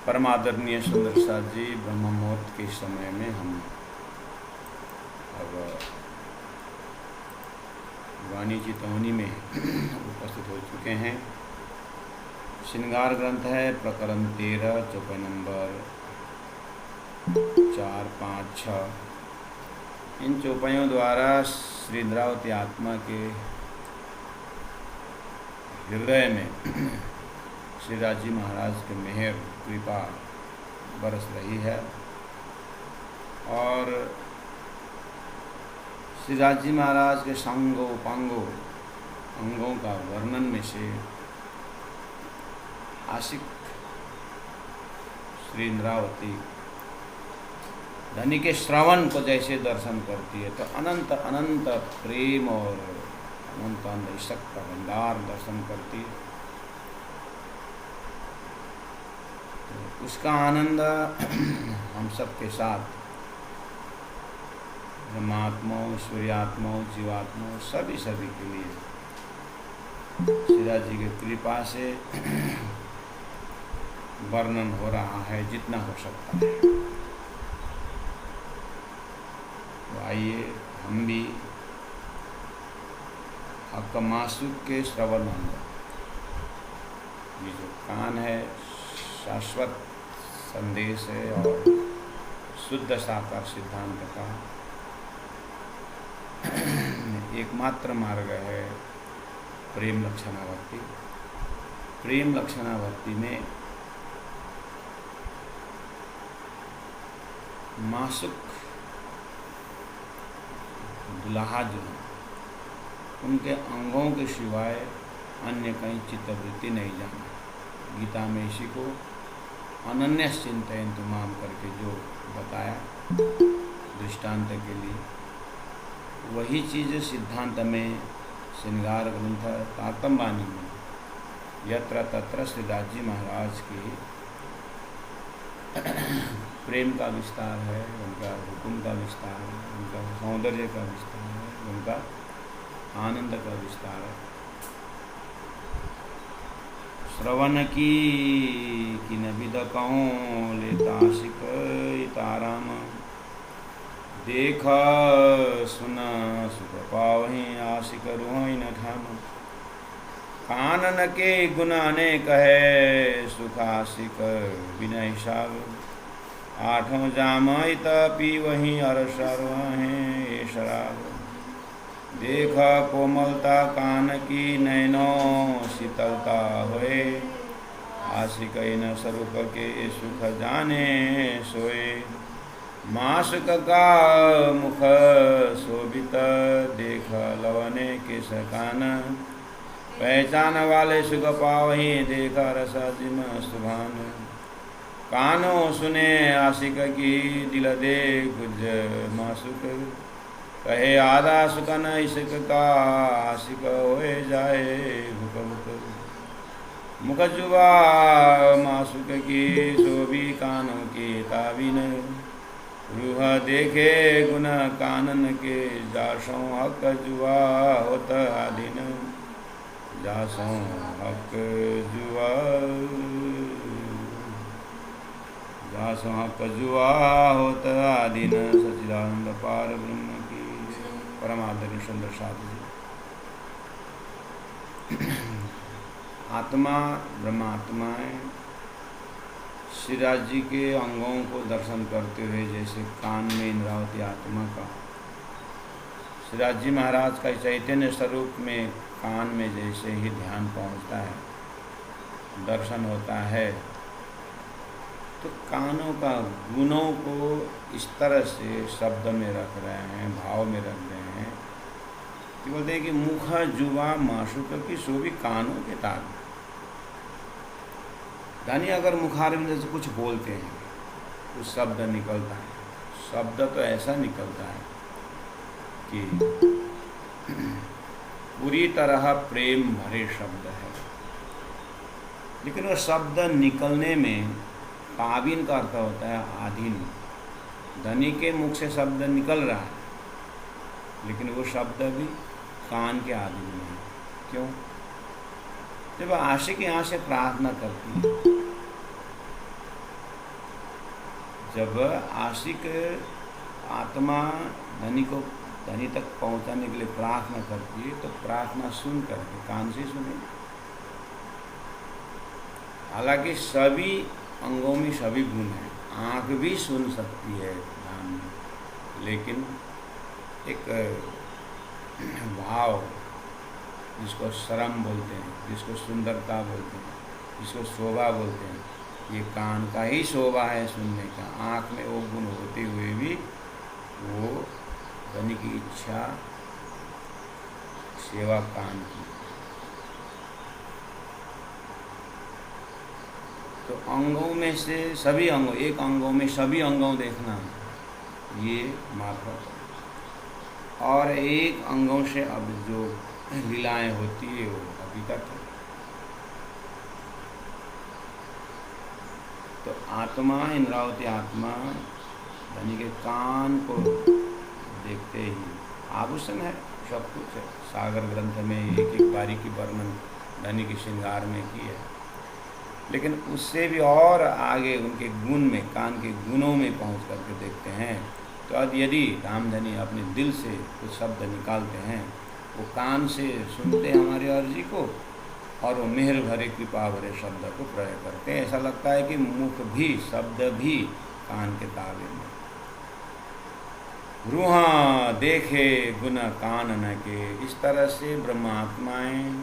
परम आदरणीय सुंदर प्रसाद जी, ब्रह्म मुहूर्त के समय में हम अब वाणी चितौनी में उपस्थित हो चुके हैं। श्रृंगार ग्रंथ है प्रकरण 13, चौपाई नंबर 4, 5, 6। इन चौपाइयों द्वारा श्री इंद्रावती आत्मा के हृदय में श्री राजी महाराज के मेहर कृपा बरस रही है और श्री राजी महाराज के सांगो पांगो अंगों का वर्णन में से आशिक श्री इंद्रावती धनी के श्रवण को जैसे दर्शन करती है तो अनंत अनंत प्रेम और अनंत अनंत इशक का भंडार दर्शन करती है। तो उसका आनंद हम सबके साथ ब्रह्मात्माओं, ईश्वरीयात्माओं, जीवात्माओं सभी के लिए श्रीराज जी की कृपा से वर्णन हो रहा है जितना हो सकता है। तो आइए हम भी आपका मासूक के श्रवण अंग, ये जो कान है शाश्वत संदेश है और शुद्ध साकार सिद्धांत का एकमात्र मार्ग है प्रेम लक्षणावर्ती। प्रेम लक्षणावर्ती में मासुक दुल्हा जो है उनके अंगों के सिवाय अन्य कहीं चित्तवृत्ति नहीं जाना। गीता में इसी को अनन्य चिंतन तुमाम करके जो बताया दृष्टांत के लिए, वही चीज़ सिद्धांत में श्रृंगार ग्रंथ तातंबानी में यत्र तत्र श्री राजी महाराज की प्रेम का विस्तार है, उनका हुक्म का विस्तार है, उनका सौंदर्य का विस्तार है, उनका आनंद का विस्तार है। श्रवण की न विद कहूँ लेता शिक ताराम, देख सुन सुख पावहीं आशिक रुहई न ठाम। कानन के गुण अनेक है सुखाशिक बिना हिसाब, आठों जामई पी वहीं अरसर हैं शराब। देख कोमलता कान की नैनों शीतलता होए, आशिक न स्वरूप के सुख जाने सोए। मासुक का मुख शोभित देख लवने के सकान, पहचान वाले सुख पावहीं देखा रसा जिम सुभान। कानों सुने आशिक की दिल दे गुज मासुक, कहे आधा सुख न इश्क का आशिक होए जाए भुक। मुख जुबा मासुक की शोभी कानों की ताबीन, रूह देखे गुण कानन के जासों हक जुआ होत आधीन। जासों हक जुआ जासों हक जुआ होत आधीन। सच्चिदानंद पार ब्रह्म की परमादरणीय सुंदर साधु जी। आत्मा ब्रह्मात्माएं श्रीराज जी के अंगों को दर्शन करते हुए, जैसे कान में इंद्रावती आत्मा का श्रीराज जी महाराज का चैतन्य स्वरूप में कान में जैसे ही ध्यान पहुंचता है, दर्शन होता है, तो कानों का गुणों को इस तरह से शब्द में रख रहे हैं, भाव में रख रहे हैं कि बोलते हैं कि मुख जुवा माशुक की शोभी कानों के तार। यानी अगर मुखारविंद से कुछ बोलते हैं तो शब्द निकलता है। शब्द तो ऐसा निकलता है कि पूरी तरह प्रेम भरे शब्द है, लेकिन वो शब्द निकलने में काबिन का अर्थ होता है आधीन। धनी के मुख से शब्द निकल रहा है, लेकिन वो शब्द भी कान के आधीन में है। क्यों? जब आशिक यहाँ से प्रार्थना करती है जब आशिक आत्मा धनी तक पहुंचाने के लिए प्रार्थना करती है तो प्रार्थना सुन करके कान से सुने। हालांकि सभी अंगों में सभी गुण हैं, आँख भी सुन सकती है ध्यान में, लेकिन एक भाव जिसको शर्म बोलते हैं, जिसको सुंदरता बोलते हैं, जिसको शोभा बोलते हैं, ये कान का ही शोभा है सुनने का। आँख में वो गुण होते हुए भी वो धनी की इच्छा सेवा कान की। तो अंगों में से सभी अंगों, एक अंगों में सभी अंगों देखना ये मार्फत है, और एक अंगों से अब जो लीलाएं होती है वो हकीकत है। तो आत्मा, इंद्रावती आत्मा धनी के कान को देखते ही आभूषण है, सब कुछ है। सागर ग्रंथ में एक एक बारीकी वर्णन धनी के श्रृंगार में की है, लेकिन उससे भी और आगे उनके गुण में, कान के गुणों में पहुंच करके देखते हैं। तो अब यदि रामधनी अपने दिल से कुछ शब्द निकालते हैं, वो कान से सुनते हैं हमारी अर्जी को, और वो मेहर भरे कृपा भरे शब्द को प्रयोग करते हैं। ऐसा लगता है कि मुख भी, शब्द भी कान के ताबे में। रूहा देखे गुण कान न के, इस तरह से ब्रह्मात्माएं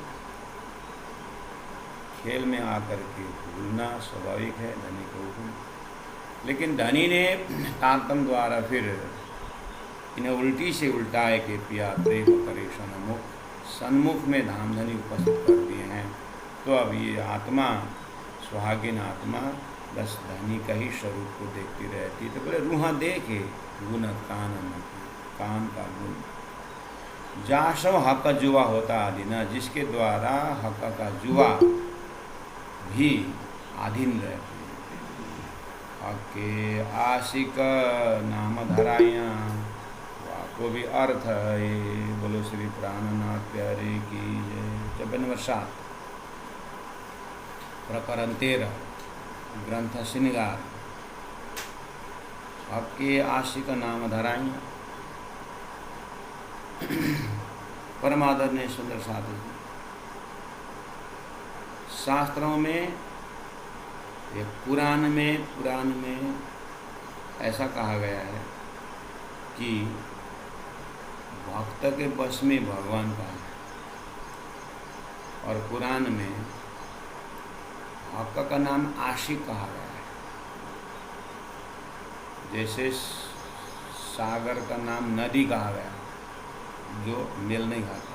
खेल में आकर के भूलना स्वाभाविक है धनी को हुक्म। लेकिन धनी ने तारतम द्वारा फिर इन्हें उल्टी से उल्टाए के पिया प्रेम करे सन्मुख में धामधनी उपस्थित कर दिए हैं। तो अब ये आत्मा, सुहागिन आत्मा बस धनी का ही स्वरूप को देखती रहती। तो बोले रूहा देखे गुण कान न के, कान का गुण जाशव हक जुआ होता आदि न, जिसके द्वारा हक का जुआ भी आधीन रहते हैं। हक के आशिक नाम धराइया, को भी अर्थ है। बोलो श्री प्राणनाथ प्यारे की जय। 54 प्रकरण 13 ग्रंथ श्रृंगार। आपके आशिक नाम धराई। परमादरणीय सुंदर साधु, शास्त्रों में, पुराण में ऐसा कहा गया है कि भक्त के बस में भगवान का है, और पुराण में भक्त का नाम आशिक कहा गया है। जैसे सागर का नाम नदी कहा गया, जो मेल नहीं खाता।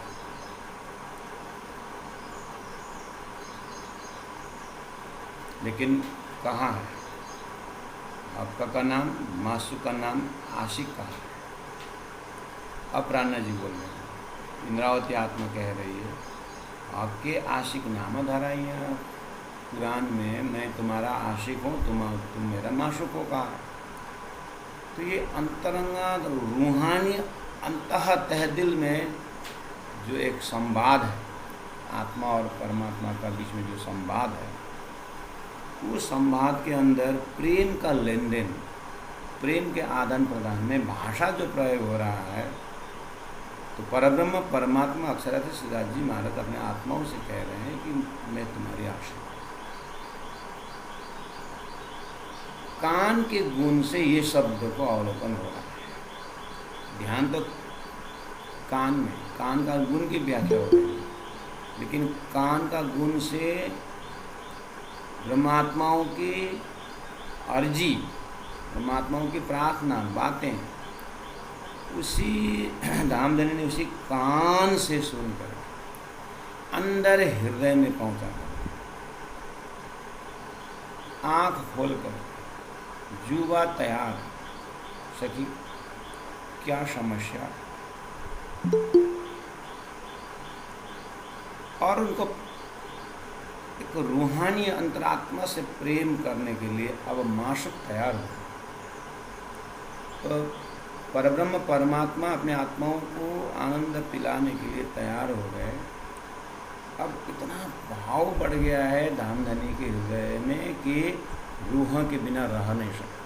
लेकिन कहाँ है भक्त का नाम, मासू का नाम आशिक कहा है। अपरान्ना जी बोल रहे हैं, इंद्रावती आत्मा कह रही है आपके आशिक नाम धराइया। पुराण में मैं तुम्हारा आशिक हूँ, तुम मेरा माशुक हो कहा। तो ये अंतरंगा रूहानी अंतः तह दिल में जो एक संवाद है, आत्मा और परमात्मा का बीच में जो संवाद है, उस संवाद के अंदर प्रेम का लेन देन, प्रेम के आदान प्रदान में भाषा जो प्रयोग हो रहा है, तो परब्रह्म परमात्मा अक्षरतः श्रीराज जी महाराज अपने आत्माओं से कह रहे हैं कि मैं तुम्हारी आशिक। कान के गुण से ये शब्द को अवलोकन हो रहा है। ध्यान तो कान में, कान का गुण की व्याख्या हो रही है, लेकिन कान का गुण से ब्रह्मात्माओं की अर्जी, ब्रह्मात्माओं की प्रार्थना, बातें उसी धामधनी ने उसी कान से सुनकर अंदर हृदय में पहुंचा कर, आँख खोलकर जुबा तैयार, सखी क्या समस्या, और उनको एक रूहानी अंतरात्मा से प्रेम करने के लिए अब माशुक तैयार हो। तो परब्रह्म परमात्मा अपने आत्माओं को आनंद पिलाने के लिए तैयार हो गए। अब इतना भाव बढ़ गया है धामधनी के हृदय में कि रूह के बिना रह नहीं सकते।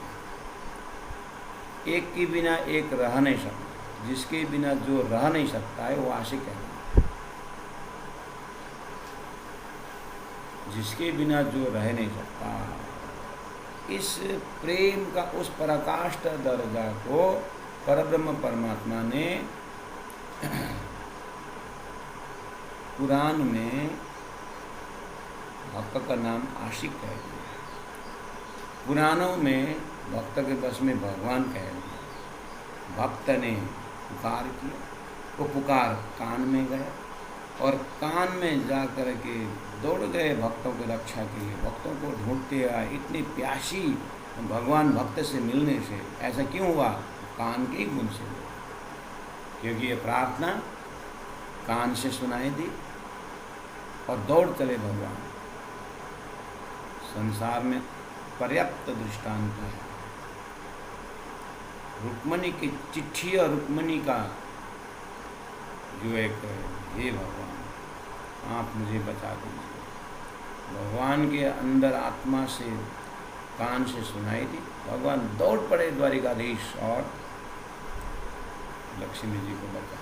एक के बिना एक रह नहीं सकता। जिसके बिना जो रह नहीं सकता है वो आशिक है। जिसके बिना जो रह नहीं सकता, इस प्रेम का उस पराकाष्ठ दर्जा को परब्रह्म परमात्मा ने कुरान में भक्त का नाम आशिक कह दिया। पुराणों में भक्त के बस में भगवान कह दिया। भक्त ने पुकार किया, वो पुकार कान में गया और कान में जा कर के दौड़ गए भक्तों की रक्षा के लिए। भक्तों को ढूंढते आए, इतनी प्यासी भगवान भक्त से मिलने से। ऐसा क्यों हुआ? कान के गुण से हुआ, क्योंकि ये प्रार्थना कान से सुनाई दी और दौड़ चले भगवान। संसार में पर्याप्त दृष्टांत है। रुक्मणी की चिट्ठी और रुक्मणी का जो एक, हे भगवान आप मुझे बचा दीजिए। भगवान के अंदर आत्मा से कान से सुनाई दी। भगवान दौड़ पड़े द्वारिकाधीश और लक्ष्मी जी को बचा,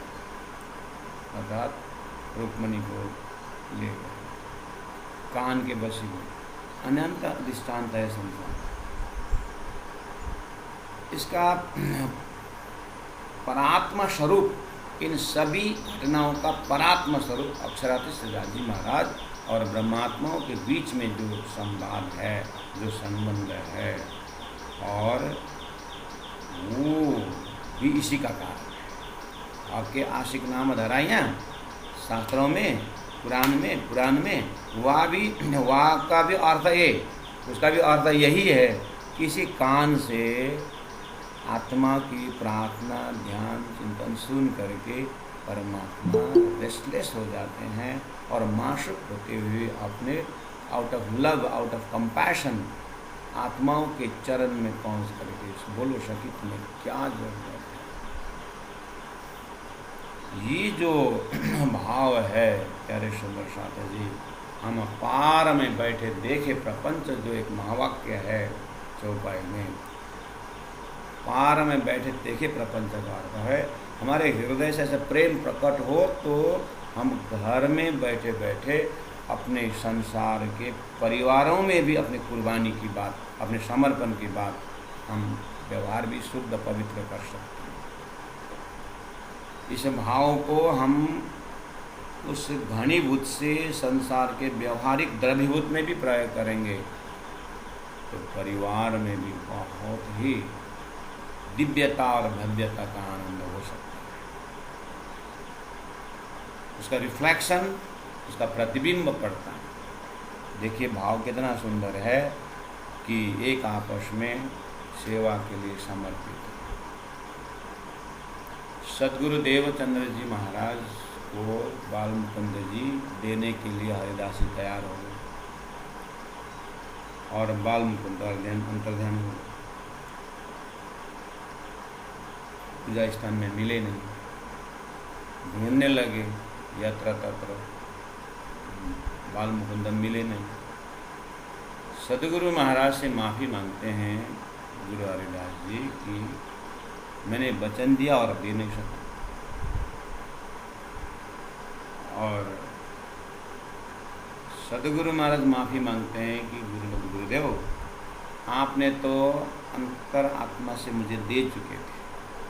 अर्थात रुक्मणी को ले गए। कान के बसी में अनंत दृष्टांत है संसार। इसका परात्मा स्वरूप, इन सभी घटनाओं का परात्मा स्वरूप अक्षरार्थ श्रीराज महाराज और ब्रह्मात्माओं के बीच में जो संवाद है, जो संबंध है, और वो भी इसी का कारण है। आपके आशिक नाम धराइयाँ शास्त्रों में, पुराण में वाह का भी अर्थ ये, उसका भी अर्थ यही है। किसी कान से आत्मा की प्रार्थना, ध्यान, चिंतन सुन करके परमात्मा रेस्टलेस हो जाते हैं और माशूक होते हुए अपने out of love, out of compassion आत्माओं के चरण में पहुंच करके बोलो सखी तुम्हें क्या जरूरत है। ये जो भाव है प्यारे सुंदर साथा जी, हम पार में बैठे देखे प्रपंच, जो एक महावाक्य है चौपाई में, पार में बैठे देखे प्रपंच का अर्थ है हमारे हृदय से ऐसा प्रेम प्रकट हो तो हम घर में बैठे बैठे अपने संसार के परिवारों में भी अपनी कुर्बानी की बात, अपने समर्पण की बात, हम व्यवहार भी शुद्ध पवित्र कर सकते हैं। इस भाव को हम उस घनीभूत से संसार के व्यवहारिक द्रवीभूत में भी प्रयोग करेंगे तो परिवार में भी बहुत ही दिव्यता और भव्यता का आनंद हो सकता है। उसका रिफ्लेक्शन, उसका प्रतिबिंब पड़ता है। देखिए भाव कितना सुंदर है कि एक आपस में सेवा के लिए समर्पित है। सद्गुरु देवचंद्र जी महाराज को बाल मुकुंद जी देने के लिए हरिदास जी तैयार हो गए और बाल मुकुंद अंतर्ध्यान हो गए। पूजा स्थान में मिले नहीं, ढूंढने लगे यत्र तत्र, बाल मुकुंदम मिले नहीं। सदगुरु महाराज से माफ़ी मांगते हैं गुरु हरिदास जी कि मैंने वचन दिया और दे नहीं सका। और सदगुरु महाराज माफ़ी मांगते हैं कि गुरुदेव आपने तो अंतर आत्मा से मुझे दे चुके थे,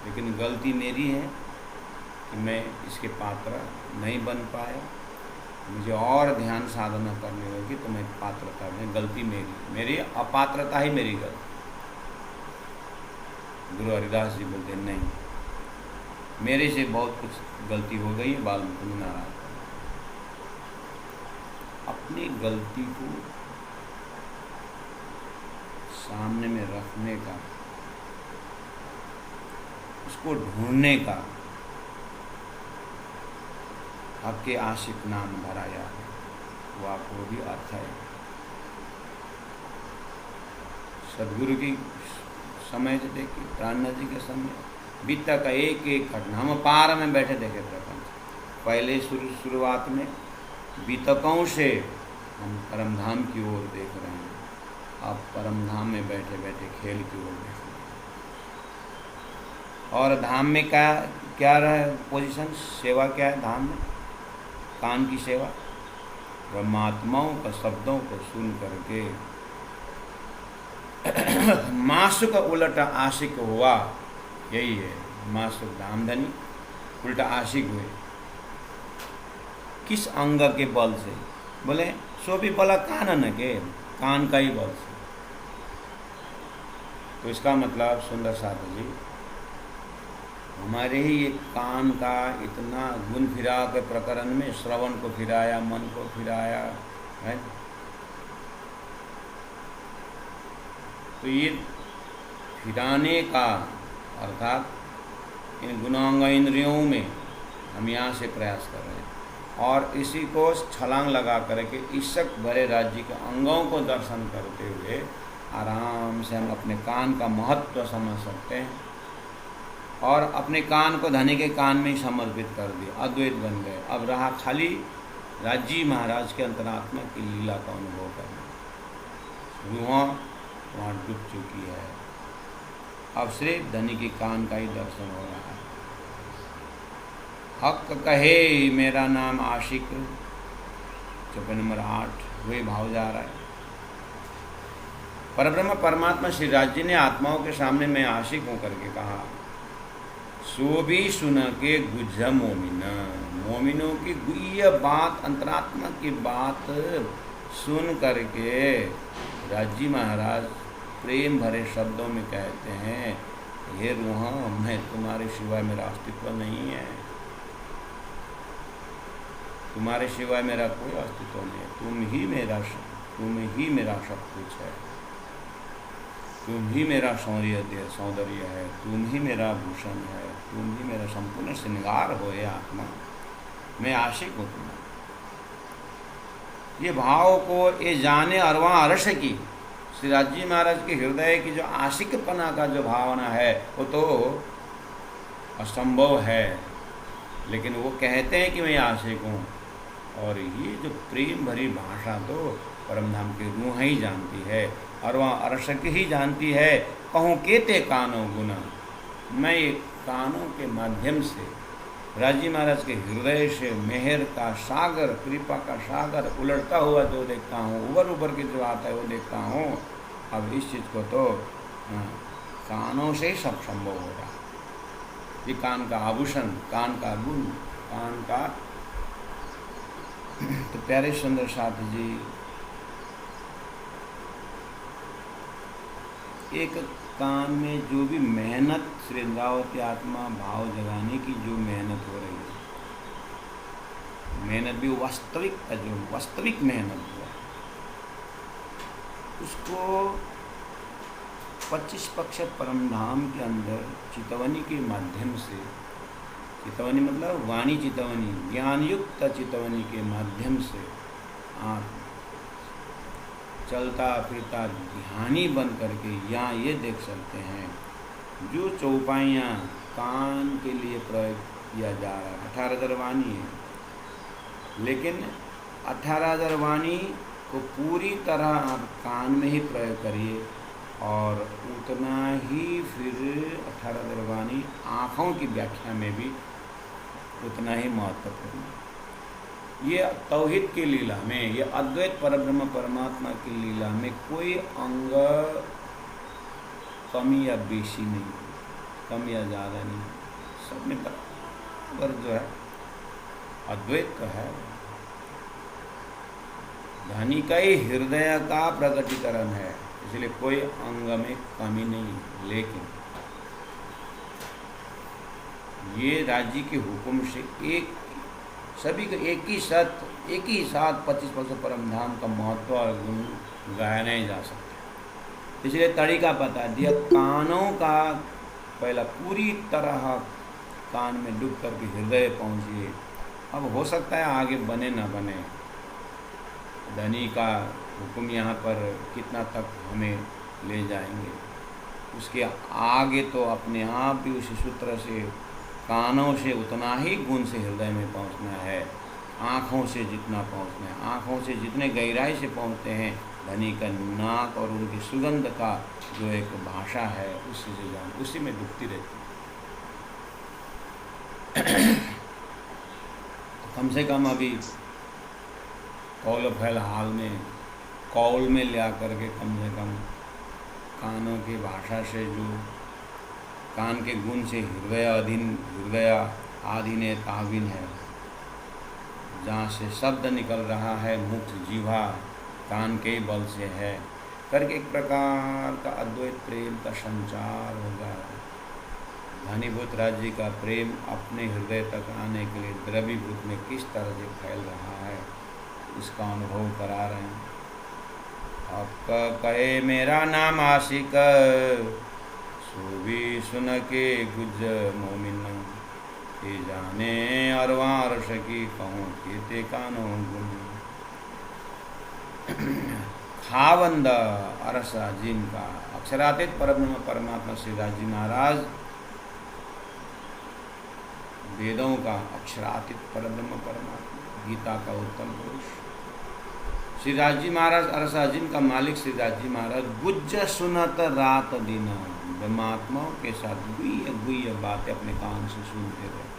लेकिन गलती मेरी है कि मैं इसके पात्र नहीं बन पाया। मुझे और ध्यान साधना करनी होगी तो मैं पात्रता में, गलती मेरी अपात्रता ही मेरी गलती। गुरु हरिदास जी बोलते नहीं, मेरे से बहुत कुछ गलती हो गई है। बाल मुकुंद नाराज अपनी गलती को सामने में रखने का, उसको ढूंढने का आपके आशिक नाम भराया है, वो आपको भी अर्थ है। सदगुरु की समय से देखिए, प्राणनाथ जी के समय बीता का एक एक घटना, हम पार में बैठे देखे प्रपंच। पहले शुरुआत में बीतकों से हम परमधाम की ओर देख रहे हैं, आप परमधाम में बैठे बैठे खेल की ओर देख रहे हैं। और धाम में क्या क्या रहा पोजीशन, सेवा क्या है धाम में? कान की सेवा, ब्रह्मात्माओं का शब्दों को सुन करके मासुक उलट आशिक हुआ, यही है मासुक धामधनी उल्टा आशिक हुए। किस अंग के बल से? बोले सो भी बोला कानन के, कान का ही बल से। तो इसका मतलब सुंदर साधु जी, हमारे ही ये कान का इतना गुण फिरा के प्रकरण में श्रवण को फिराया, मन को फिराया है। तो ये फिराने का अर्थात इन गुणांग इंद्रियों में हम यहाँ से प्रयास कर रहे हैं, और इसी को छलांग लगा करके ईशक भरे राज्य के अंगों को दर्शन करते हुए आराम से हम अपने कान का महत्व समझ सकते हैं, और अपने कान को धनी के कान में ही समर्पित कर दिया, अद्वैत बन गए। अब रहा खाली राज्य महाराज के अंतरात्मा की लीला का अनुभव करना। रूह वहाँ डूब चुकी है, अब सिर्फ धनी के कान का ही दर्शन हो रहा है। हक कहे मेरा नाम आशिक, चौपाई नंबर 8 वही भाव जा रहा है। परब्रह्म परमात्मा श्री राज जी ने आत्माओं के सामने मैं आशिक हूँ करके कहा। सो भी सुन के गुज मोमिना, मोमिनों की गुह्य बात, अंतरात्मा की बात सुन करके राजी महाराज प्रेम भरे शब्दों में कहते हैं, हे रूह, मैं तुम्हारे सिवाय मेरा अस्तित्व नहीं है, तुम्हारे सिवाय मेरा कोई अस्तित्व नहीं है, तुम ही मेरा सब कुछ है, तुम ही मेरा सौंदर्य है, तुम ही मेरा भूषण है, तुम ही मेरा संपूर्ण श्रृंगार हो। हे आत्मा, मैं आशिक हूँ तुम्हारा। ये भाव को ये जाने अरवा अरश की श्री राजी महाराज के हृदय की जो आशिकपना का जो भावना है वो तो असंभव है, लेकिन वो कहते हैं कि मैं आशिक हूँ। और ये जो प्रेम भरी भाषा तो परमधाम की रूह ही जानती है, और वह अरशक ही जानती है। कहूँ केते कानों गुना, मैं ये कानों के माध्यम से राजी महाराज के हृदय से मेहर का सागर, कृपा का सागर उलटता हुआ जो देखता हूँ, उबर उबर के जो आता है वो देखता हूँ। अब इस चीज़ को तो कानों से ही सब संभव हो रहा है। ये कान का आभूषण, कान का गुण, कान का तो प्यारे सुंदर साथ जी, एक कान में जो भी मेहनत श्रृंगावती आत्मा भाव जगाने की जो मेहनत हो रही है, मेहनत भी वास्तविक का जो वास्तविक मेहनत हुआ, उसको 25 पक्ष परमधाम के अंदर चितवनी के माध्यम से, चितवनी मतलब वाणी चितवनी, ज्ञान युक्त चितवनी के माध्यम से आप चलता फिरता ध्यानी बन करके यहाँ ये देख सकते हैं, जो चौपाइयाँ कान के लिए प्रयोग किया जा रहा है, 18,000 वाणी है, लेकिन 18,000 वाणी को पूरी तरह आप कान में ही प्रयोग करिए, और उतना ही फिर 18,000 वाणी आँखों की व्याख्या में भी उतना ही महत्वपूर्ण है। ये तौहीद की लीला में, ये अद्वैत परब्रह्म परमात्मा की लीला में कोई अंग कमी या बेशी नहीं, कम या ज़्यादा नहीं, सब में बराबर जो है अद्वैत का है। धनी का ही हृदय का प्रकटीकरण है, इसलिए कोई अंग में कमी नहीं। लेकिन ये राज्य के हुक्म से एक सभी को एक ही साथ 25% परमधाम का महत्व और गुण गाया नहीं जा सकता। इसलिए तरीका बता दिया, कानों का पहला पूरी तरह कान में डूब करके हृदय पहुँचिए। अब हो सकता है आगे बने ना बने, धनी का हुक्म यहाँ पर कितना तक हमें ले जाएंगे, उसके आगे तो अपने आप भी उसी सूत्र से कानों से उतना ही गुण से हृदय में पहुँचना है, आँखों से जितना पहुँचना है, आँखों से जितने गहराई से पहुँचते हैं, धनी का नाक और उनकी सुगंध का जो एक भाषा है उससे जान, उसी में डूबती रहती है। कम से कम अभी कौल फैल हाल में कौल में ले आकर के कम से कम कानों की भाषा से जो कान के गुण से हृदय आधीन तावीन है, जहाँ से शब्द निकल रहा है मुक्त जीवा कान के बल से है करके एक प्रकार का अद्वैत प्रेम का संचार होगा। घनीभूत राज्य का प्रेम अपने हृदय तक आने के लिए द्रवीभूत में किस तरह से फैल रहा है, इसका अनुभव करा रहे हैं। अब कहे मेरा नाम आशिक सो भी सुन के गुज मोमिन, ये जाने अरवार सकी कहूँ के ते कानो गुण। खावंद अरसा जिनका अक्षरातीत परब्रह्म परमात्मा श्री राजी महाराज, वेदों का अक्षरातीत परब्रह्म परमात्मा, गीता का उत्तम पुरुष श्री राजी महाराज, अरसाजिन का मालिक श्री राजी महाराज, गुज्ज सुनत रात दिन, ब्रह्मात्माओं के साथ गुह्य गुह्य बातें अपने कान से सुनते रहे।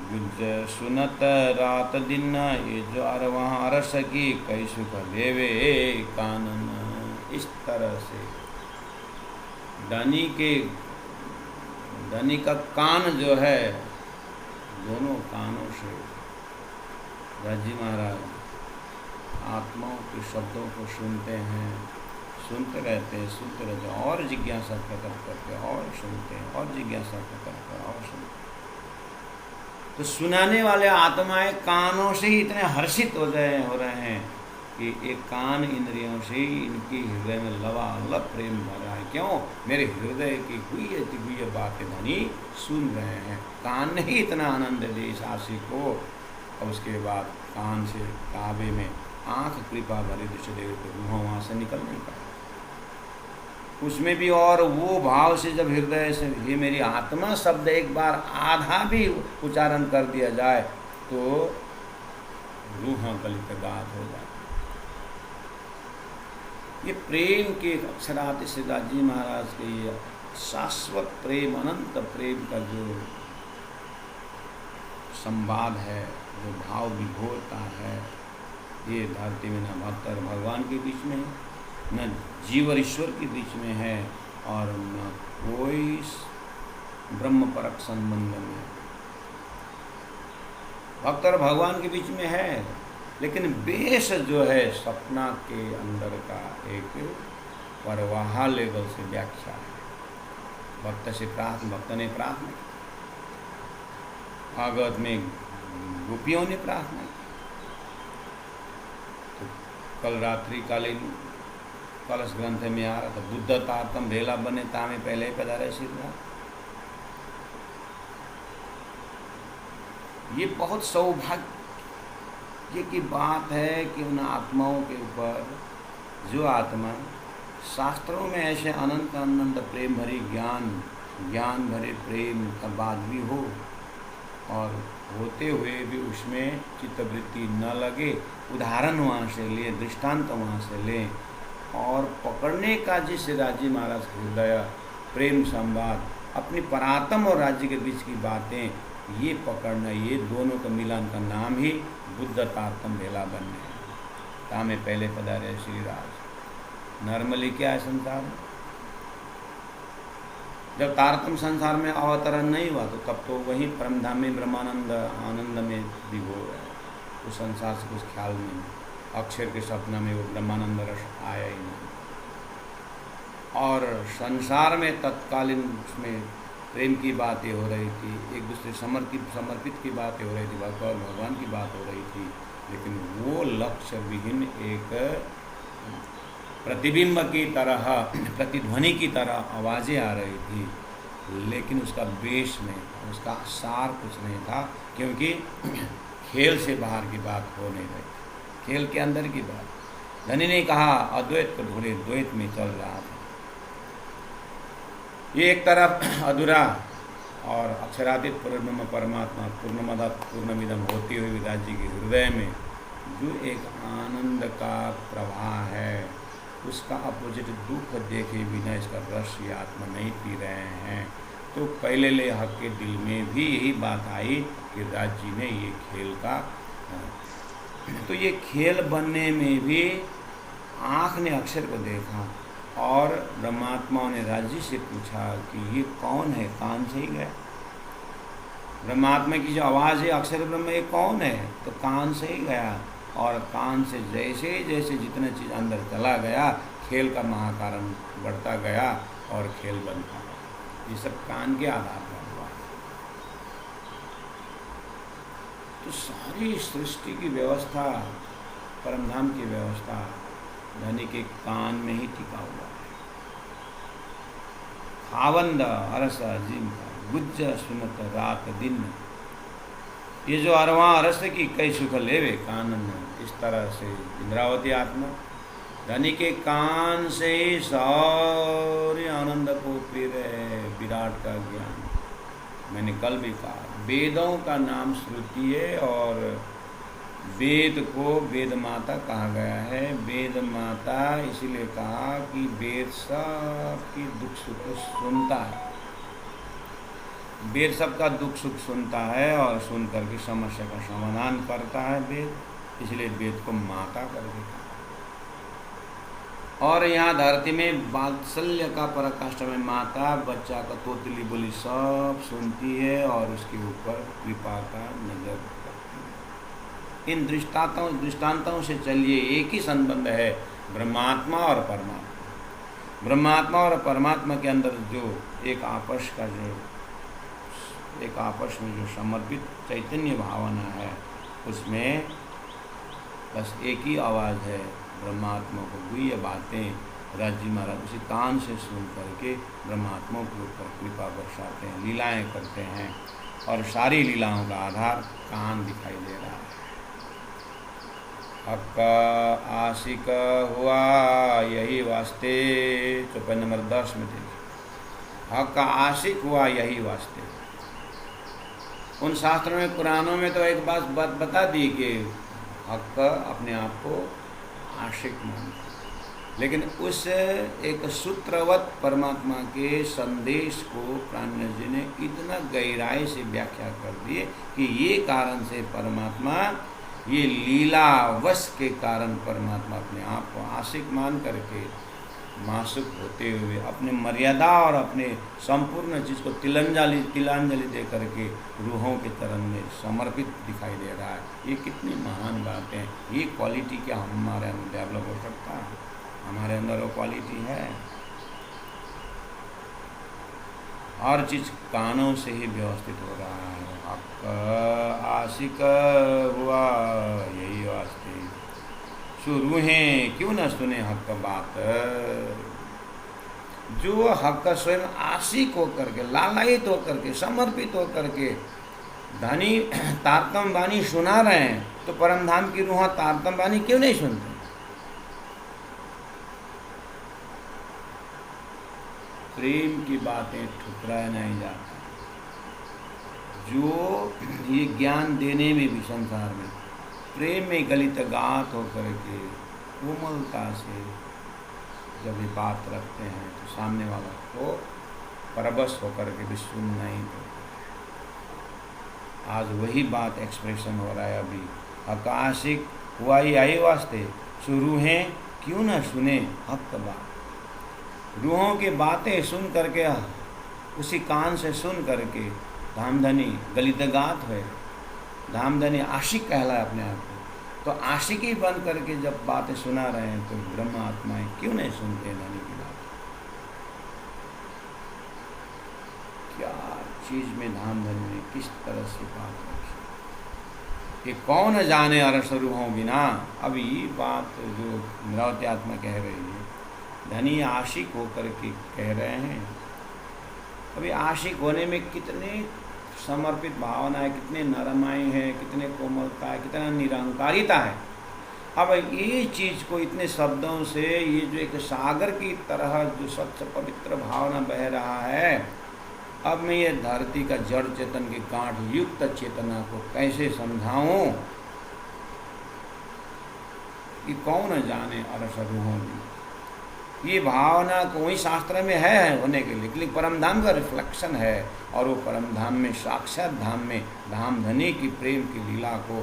गुज्ज सुनत रात दिन, ये जो वहाँ अरस की कई सुख देवे कानन। इस तरह से धनी का कान जो है, दोनों कानों से राजी महाराज आत्माओं के शब्दों को सुनते हैं, सुनते रहते हैं और जिज्ञासा प्रकट करते और सुनते हैं और जिज्ञासा प्रकट कर और सुनते हैं। तो सुनाने वाले आत्माएं कानों से ही इतने हर्षित हो रहे हैं कि एक कान इंद्रियों से ही इनकी हृदय में लबालब प्रेम भर रहा है। क्यों? मेरे हृदय की गुह्य बातें धनी सुन रहे हैं। कान ने ही इतना आनंद दे इस आशिक को। और उसके बाद कान से काबे में आँख कृपा भरी दृश्य दे तो रूह वहाँ से निकल नहीं पाए। उसमें भी और वो भाव से जब हृदय से ये मेरी आत्मा शब्द एक बार आधा भी उच्चारण कर दिया जाए तो रूह गलित गात हो जाए। ये प्रेम के अक्षरातीत श्री राजी महाराज के ये शाश्वत प्रेम, अनंत प्रेम का जो संवाद है, जो भाव विभोरता है, ये धरती में न भक्त और भगवान के बीच में है, न जीव और ईश्वर के बीच में है, और न कोई ब्रह्म परक संबंध में। भक्त और भगवान के बीच में है, लेकिन बेस जो है सपना के अंदर का एक परवाह लेवल से व्याख्या है। भक्त से प्रार्थना, भक्त ने प्रार्थना, भागवत में गोपियों ने प्रार्थना की। तो कल रात्रि कालीन कलश ग्रंथ में आ रहा था, बुद्ध तारतम भेला बने तामे पहले ही पधारे श्रीराम। ये बहुत सौभाग्य की बात है कि उन आत्माओं के ऊपर जो आत्मा शास्त्रों में ऐसे अनंत अनंत प्रेम भरी ज्ञान भरे प्रेम का बात भी हो, और होते हुए भी उसमें चित्तवृत्ति न लगे, उदाहरण वहाँ से ले, दृष्टांत वहाँ से ले, और पकड़ने का जिस राजी महाराज हृदय प्रेम संवाद, अपनी परात्म और राज्य के बीच की बातें, ये पकड़ना, ये दोनों का मिलन का नाम ही बुद्ध तारतम भेला बनने है। तामे पहले पधारे श्री राज। नॉर्मली क्या है संसार में, जब तारतम संसार में अवतरण नहीं हुआ तो तब तो वही परमधाम में ब्रह्मानंद आनंद में विभोर है। उस संसार से कुछ ख्याल नहीं, अक्षर के सपना में वो ब्रह्मानंद रस आया ही नहीं। और संसार में तत्कालीन उसमें प्रेम की बातें हो रही थी, एक दूसरे समर्पित की बातें हो रही थी, भगवान की बात हो रही थी, लेकिन वो लक्ष्य विहीन एक प्रतिबिंब की तरह, प्रतिध्वनि की तरह आवाज़ें आ रही थी, लेकिन उसका बेस नहीं था, उसका सार कुछ नहीं था, क्योंकि खेल से बाहर की बात हो नहीं रही, खेल के अंदर की बात। धनी ने कहा अद्वैत को ढूंढे, द्वैत में चल रहा था। ये एक तरफ अधूरा और अक्षरातीत परब्रह्म परमात्मा पूर्णमदा पूर्णमिदं होती हुई विराज जी के हृदय में जो एक आनंद का प्रवाह है, उसका अपोजिट दुख देखे बिना इसका रस ये आत्मा नहीं पी रहे हैं। तो पहले ले हक के दिल में भी यही बात आई कि राज जी ने ये खेल का, तो ये खेल बनने में भी आँख ने अक्षर को देखा और ब्रह्मात्माओं ने राज जी से पूछा कि ये कौन है, कान से ही गया। ब्रह्मात्मा की जो आवाज़ है अक्षर ब्रह्म, ये कौन है, तो कान से ही गया। और कान से जैसे जैसे जितना चीज़ अंदर चला गया, खेल का महाकारण बढ़ता गया और खेल बनता गया। ये सब कान के आधार पर हुआ। तो सारी सृष्टि की व्यवस्था, परमधाम की व्यवस्था धनी के कान में ही टिका हुआ है। खावंद अरस अजीम का गुज्ज सुनत रात दिन, ये जो अरवा अरस की कई सुख लेवे कानन, इस तरह से इंद्रावती आत्मा धनी के कान से ही सारे आनंद को पी रहे, विराट का ज्ञान। मैंने कल भी कहा, वेदों का नाम श्रुति है और वेद को वेद माता कहा गया है। वेद माता इसीलिए कहा कि वेद सबकी दुख सुख सुनता है, वेद सबका दुख सुख सुनता है और सुन करके समस्या का समाधान करता है वेद, इसलिए वेद को माता करके कहा। और यहाँ धरती में वात्सल्य का पराकाष्ठ में माता बच्चा का तोतली बोली सब सुनती है और उसके ऊपर कृपा का नजर करती है। इन दृष्टांतों से चलिए एक ही संबंध है ब्रह्मात्मा और परमात्मा। ब्रह्मात्मा और परमात्मा के अंदर जो एक आपस में जो समर्पित चैतन्य भावना है, उसमें बस एक ही आवाज़ है, ब्रह्मात्मा को गुह्य बातें राज जी महाराज उसी कान से सुन करके ब्रह्मात्मा के ऊपर कृपा बरसाते हैं, लीलाएं करते हैं और सारी लीलाओं का आधार कान दिखाई दे रहा है। हक आशिक हुआ यही वास्ते, चौपाई नंबर 10 में देखिए, हक आशिक हुआ यही वास्ते। उन शास्त्रों में पुराणों में तो एक बात बता दी कि हक अपने आप को आशिक मानता, लेकिन उस एक सूत्रवत परमात्मा के संदेश को प्राणनाथ जी ने इतना गहराई से व्याख्या कर दिए कि ये कारण से परमात्मा, ये लीलावश के कारण परमात्मा अपने आप को आशिक मान करके मासूक होते हुए अपने मर्यादा और अपने संपूर्ण चीज़ को तिलांजलि दे करके रूहों के चरण में समर्पित दिखाई दे रहा है। ये कितनी महान बात है। ये क्वालिटी क्या हमारे अंदर डेवलप हो सकता है? हमारे अंदर वो क्वालिटी है। हर चीज़ कानों से ही व्यवस्थित हो रहा है। हक आशिक हुआ यही वास्ते, शुरू हैं क्यों न सुने हक बात। जो हक स्वयं आशिक होकर के, लालायित होकर के, समर्पित होकर के धनी तारतम वाणी सुना रहे हैं, तो परमधाम की रूह तारतम वाणी क्यों नहीं सुनते? प्रेम की बातें ठुकराया नहीं जाता। जो ये ज्ञान देने में भी संसार में प्रेम में गलित गात होकर के कोमलता से जब ये बात रखते हैं तो सामने वाला को परवश होकर के भी सुनना ही पड़ता है। आज वही बात एक्सप्रेशन हो रहा है। अभी हक आशिक हुआ ही आई वास्ते, शुरू हैं क्यों न सुने हक बात। रूहों की बातें सुन करके, उसी कान से सुन करके धामधनी गलित गात है, धामधनी आशिक कहलाए अपने आप को। तो आशिक ही बन करके जब बातें सुना रहे हैं तो ब्रह्म आत्माएं क्यों नहीं सुनते धनी की बात? क्या चीज़ में धामधनी ने किस तरह से बात रखी, ये कौन जाने अरस रूहों बिना। अभी ये बात जो इंद्रावती आत्मा कह रही है, धनी आशिक होकर के कह रहे हैं। अभी आशिक होने में कितने समर्पित भावना है, कितने नरमाई है, कितने कोमलता है, कितना निरंकारिता है। अब ये चीज़ को इतने शब्दों से, ये जो एक सागर की तरह जो स्वच्छ पवित्र भावना बह रहा है, अब मैं ये धरती का जड़ चेतन की गांठ युक्त चेतना को कैसे समझाऊं? ये कौन जाने अरस रूहों में। ये भावना कोई शास्त्र में है होने के लिए, लेकिन परम धाम का रिफ्लेक्शन है। और वो परम धाम में, साक्षात धाम में, धाम धनी की प्रेम की लीला को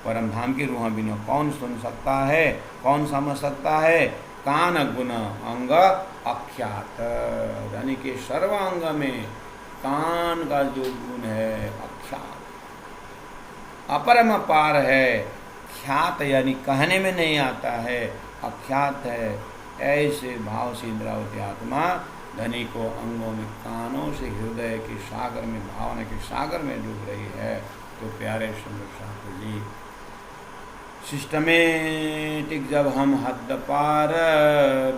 परम धाम की रूह बिना कौन सुन सकता है, कौन समझ सकता है। कान गुण अंग अख्यात, यानी कि सर्वांग में कान का जो गुण है अख्यात, अपरम पार है। ख्यात यानी कहने में नहीं आता है, अख्यात है। ऐसे भाव से इंद्रावती आत्मा धनी को अंगों में, कानों से हृदय के सागर में, भावना के सागर में डूब रही है। तो प्यारे सुंदर शास्त्री जी, सिस्टमेटिक जब हम हद पार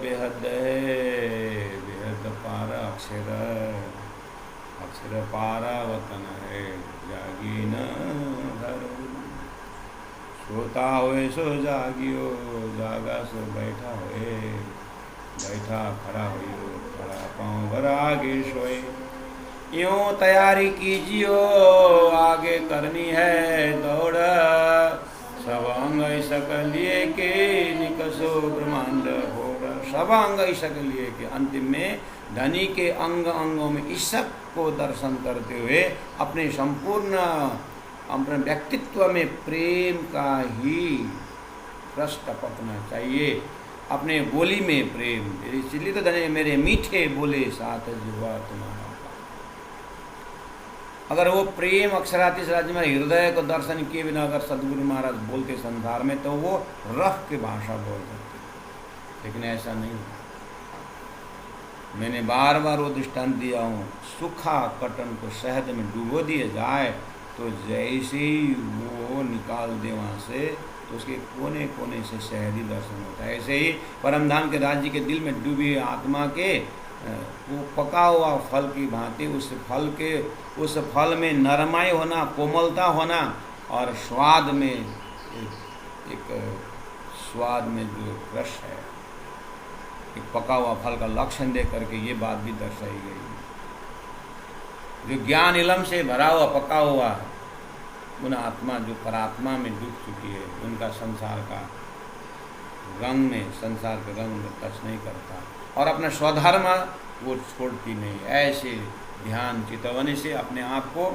बेहद है, बेहद पार अक्षर, अक्षर पार वतन है, जागी न घर, सोता होए सो जागियो, जागा सो बैठा होए, बैठा खड़ा होइयो, खड़ा पाँव भर आगे सोए। यूँ तैयारी कीजियो, आगे करनी है दौड़, सब अंग सकलिए के निकसो ब्रह्मांड होड़। सब अंग सकलिए के, अंतिम में धनी के अंग अंगों में ईशक को दर्शन करते हुए अपने संपूर्ण, अपने व्यक्तित्व में प्रेम का ही रस टपकना चाहिए, अपने बोली में प्रेम। इसलिए तो धनी मेरे मीठे बोले साथ जुआ तुम्हारा। अगर वो प्रेम अक्षरातीश राज्य में हृदय को दर्शन किए बिना अगर सदगुरु महाराज बोलते संसार में, तो वो रफ की भाषा बोल सकते, लेकिन ऐसा नहीं। मैंने बार बार वो दृष्टांत दिया हूँ, सूखा कटन को शहद में डुबो दिया जाए तो जैसे ही वो निकाल दे वहाँ से, तो उसके कोने कोने से शहदी दर्शन होता है। ऐसे ही परमधाम के राज्य के दिल में डूबी आत्मा के वो पका हुआ फल की भांति उस फल में नरमाई होना, कोमलता होना और स्वाद में एक स्वाद में जो रस है, एक पका हुआ फल का लक्षण दे करके ये बात भी दर्शाई गई। जो ज्ञान इलम से भरा हुआ पका हुआ उन आत्मा जो परात्मा में डूब चुकी है, उनका संसार का रंग में, संसार के रंग में टच नहीं करता और अपना स्वधर्म वो छोड़ती नहीं। ऐसे ध्यान चितवनी से अपने आप को,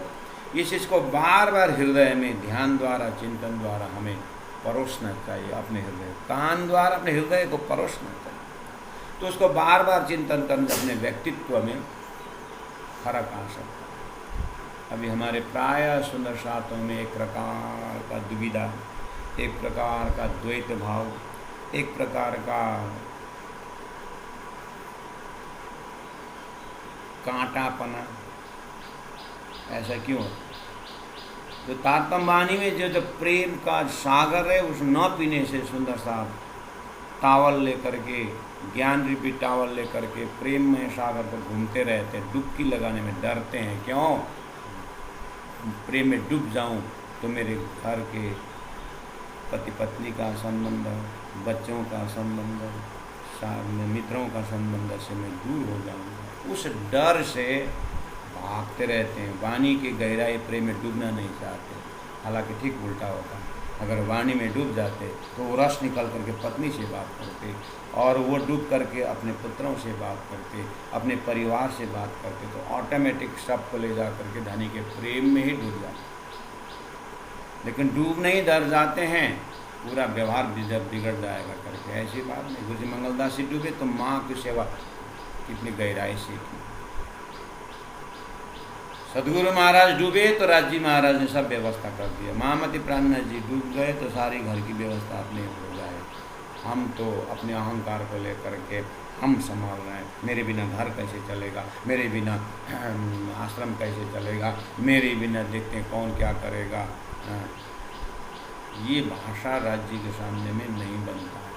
इस चीज़ को बार बार हृदय में ध्यान द्वारा, चिंतन द्वारा हमें परोसना चाहिए। अपने हृदय, कान द्वारा अपने हृदय को परोसना चाहिए। तो उसको बार बार चिंतन करने अपने व्यक्तित्व में फर्क आ सकता है। अभी हमारे प्राय सुंदर शास्त्रों में एक प्रकार का दुविधा, एक प्रकार का द्वैत भाव, एक प्रकार का कांटापना, ऐसा क्यों? तो तारतम्य वाणी में जो प्रेम का सागर है, उस न पीने से सुंदर साहब टावल लेकर के, ज्ञान रूपी टावल लेकर के प्रेम में सागर पर घूमते रहते हैं, डुबकी लगाने में डरते हैं। क्यों? प्रेम में डूब जाऊं तो मेरे घर के पति पत्नी का संबंध, बच्चों का संबंध, मित्रों का संबंध से मैं दूर हो जाऊंगा। उस डर से भागते रहते हैं। वाणी की गहराई प्रेम में डूबना नहीं चाहते, हालांकि ठीक उल्टा होता है। अगर वाणी में डूब जाते तो वो रस निकल करके पत्नी से बात करते और वो डूब करके अपने पुत्रों से बात करते, अपने परिवार से बात करते, तो ऑटोमेटिक सबको ले जा करके धनी के प्रेम में ही डूब जाते। लेकिन डूब नहीं, डर जाते हैं, पूरा व्यवहार बिगड़ जाएगा करके। ऐसी बात नहीं। गुरु जी मंगलदास जी डूबे तो माँ की सेवा कितनी गहराई से की। सदगुरु महाराज डूबे तो राजी महाराज ने सब व्यवस्था कर दिया। महामती प्राणनाथ जी डूब गए तो सारी घर की व्यवस्था अपने हो जाए। हम तो अपने अहंकार को लेकर के हम संभाल रहे हैं, मेरे बिना घर कैसे चलेगा, मेरे बिना आश्रम कैसे चलेगा, मेरे बिना देखते हैं कौन क्या करेगा। ये भाषा राज्य के सामने में नहीं बनता है।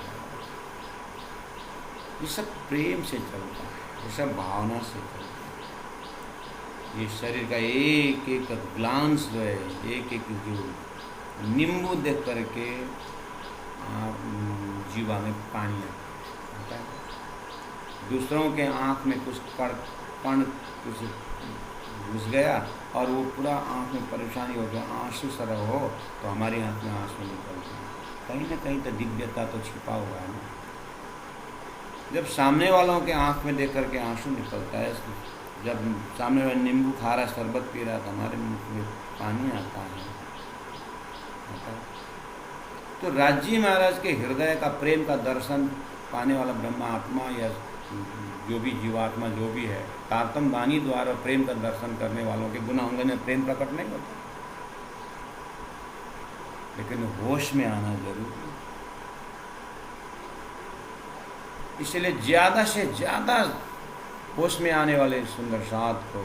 ये सब प्रेम से चलता है, ये सब भावना से चलता है। ये शरीर का एक एक ग्लांस जो है, एक एक जो नींबू देख करके जीवा में पानी आता है। दूसरों के आँख में कुछ कण कुछ घुस गया और वो पूरा आँख में परेशानी हो गया, आंसू सरह हो, तो हमारे आँख में आंसू निकलते हैं। कहीं ना कहीं तो दिव्यता तो छिपा हुआ है ना। जब सामने वालों के आँख में देख करके आंसू निकलता है, जब सामने वाला नींबू खा रहा शरबत पी रहा था, हमारे मुँह में पानी आता है। तो राजी महाराज के हृदय का प्रेम का दर्शन पाने वाला ब्रह्म आत्मा या जो भी जीवात्मा जो भी है, तारतम वाणी द्वारा प्रेम का दर्शन करने वालों के गुण अंग में प्रेम प्रकट नहीं होता, लेकिन होश में आना जरूरी है। इसलिए ज़्यादा से ज़्यादा होश में आने वाले सुंदर साथ को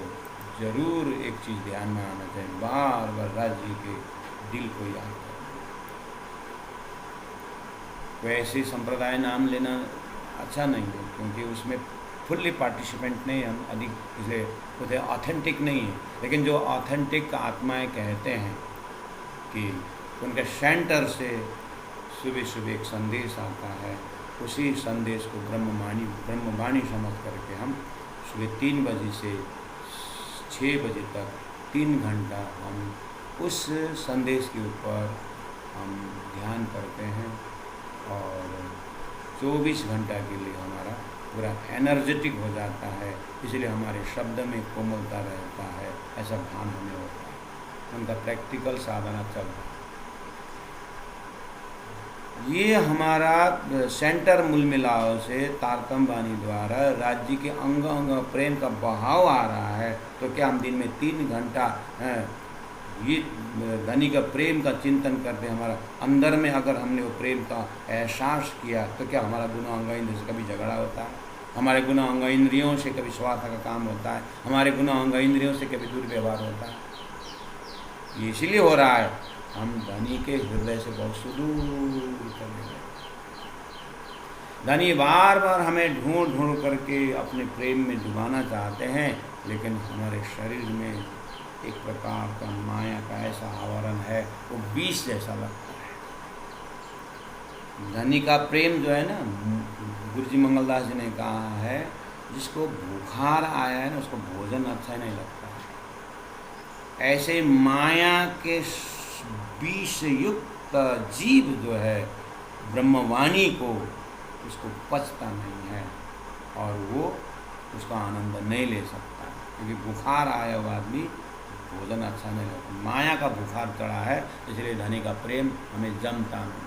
जरूर एक चीज़ ध्यान में आना चाहिए, बार बार राज जी के दिल को याद करना। कोई ऐसे संप्रदाय नाम लेना अच्छा नहीं है, क्योंकि उसमें फुल्ली पार्टिसिपेंट नहीं हम अधिक, इसलिए उसे ऑथेंटिक नहीं है। लेकिन जो ऑथेंटिक आत्माएं कहते हैं कि उनके सेंटर से सुबह सुबह एक संदेश आता है, उसी संदेश को ब्रह्मवाणी समझ करके हम सुबह 3 बजे से 6 बजे तक 3 घंटा हम उस संदेश के ऊपर हम ध्यान करते हैं, और 24 घंटा के लिए हमारा पूरा एनर्जेटिक हो जाता है। इसलिए हमारे शब्द में कोमलता रहता है, ऐसा भान हमें होता है। उनका प्रैक्टिकल साधना चल रहा है। ये हमारा सेंटर मूल मिलाव से तारतम वाणी द्वारा राज्य के अंग अंग प्रेम का बहाव आ रहा है। तो क्या हम दिन में 3 घंटा ये धनी का प्रेम का चिंतन करते, हमारा अंदर में अगर हमने वो प्रेम का एहसास किया, तो क्या हमारा गुण अंग इंद्र से कभी झगड़ा होता है? हमारे गुण अंग इंद्रियों से कभी स्वार्थ का काम होता है? हमारे गुण अंग इंद्रियों से कभी दुर्व्यवहार होता है? ये इसीलिए हो रहा है, हम धनी के हृदय से बहुत सुदूर चले गए। धनी बार बार हमें ढूंढ ढूंढ करके अपने प्रेम में डुबाना चाहते हैं, लेकिन हमारे शरीर में एक प्रकार का माया का ऐसा आवरण है, वो विष जैसा लगता है। धनी का प्रेम जो है ना, गुरु जी मंगलदास जी ने कहा है, जिसको बुखार आया है ना, उसको भोजन अच्छा नहीं लगता है। ऐसे माया के विष युक्त जीव जो है ब्रह्मवाणी को, उसको पचता नहीं है और वो उसका आनंद नहीं ले सकता, क्योंकि बुखार आया हुआ आदमी भोजन अच्छा नहीं लगता। माया का बुखार चढ़ा है, इसलिए धनी का प्रेम हमें जमता नहीं।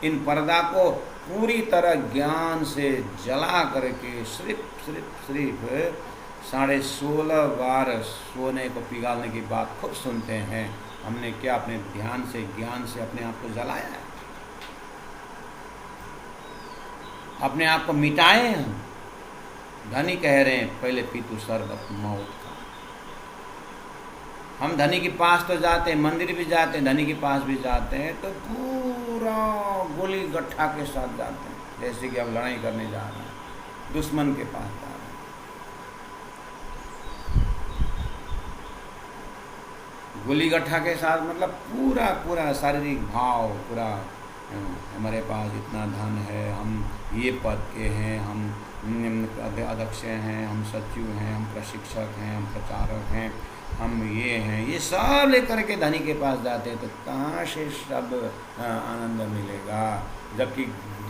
इन पर्दा को पूरी तरह ज्ञान से जला करके सिर्फ 16.5 बार सोने को पिघालने की बात खूब सुनते हैं। हमने क्या अपने ध्यान से ज्ञान से अपने आप को जलाया है? अपने आप को मिटाए हम। धनी कह रहे हैं पहले पीतू शरबत मौत का। हम धनी के पास तो जाते हैं, मंदिर भी जाते हैं, धनी के पास भी जाते हैं, तो पूरा गोली गट्ठा के साथ जाते हैं, जैसे कि अब लड़ाई करने जा रहे हैं, दुश्मन के पास जा रहे हैं। गोली गट्ठा के साथ मतलब पूरा शारीरिक भाव, पूरा हमारे पास इतना धन है, हम ये पद के हैं, हम अध्यक्ष हैं, हम सचिव हैं, हम प्रशिक्षक हैं, हम प्रचारक हैं, हम ये हैं, ये सब लेकर के धनी के पास जाते हैं, तो कहाँ से सब आनंद मिलेगा? जबकि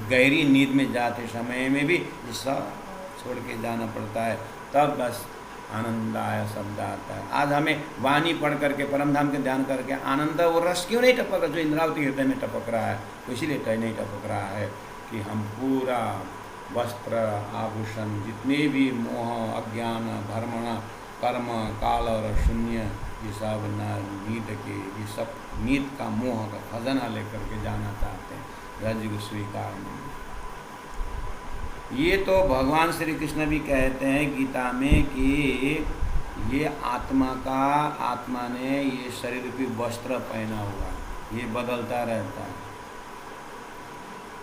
गहरी नींद में जाते समय में भी ये सब छोड़ के जाना पड़ता है, तब बस आनंद आया शब्द आता है। आज हमें वाणी पढ़ करके परम धाम के ध्यान करके आनंद वो रस क्यों नहीं टपक रहा, जो इंद्रावती हृदय में टपक रहा है? तो इसीलिए कहीं नहीं टपक रहा है कि हम पूरा वस्त्र आभूषण, जितने भी मोह अज्ञान भ्रमण कर्म काल और शून्य, ये सब नींद के, ये सब नींद का मोह का खजाना लेकर के जाना चाहते हैं, राज्य को स्वीकार नहीं। ये तो भगवान श्री कृष्ण भी कहते हैं गीता में कि ये आत्मा ने ये शरीर रूपी वस्त्र पहना हुआ, ये बदलता रहता है,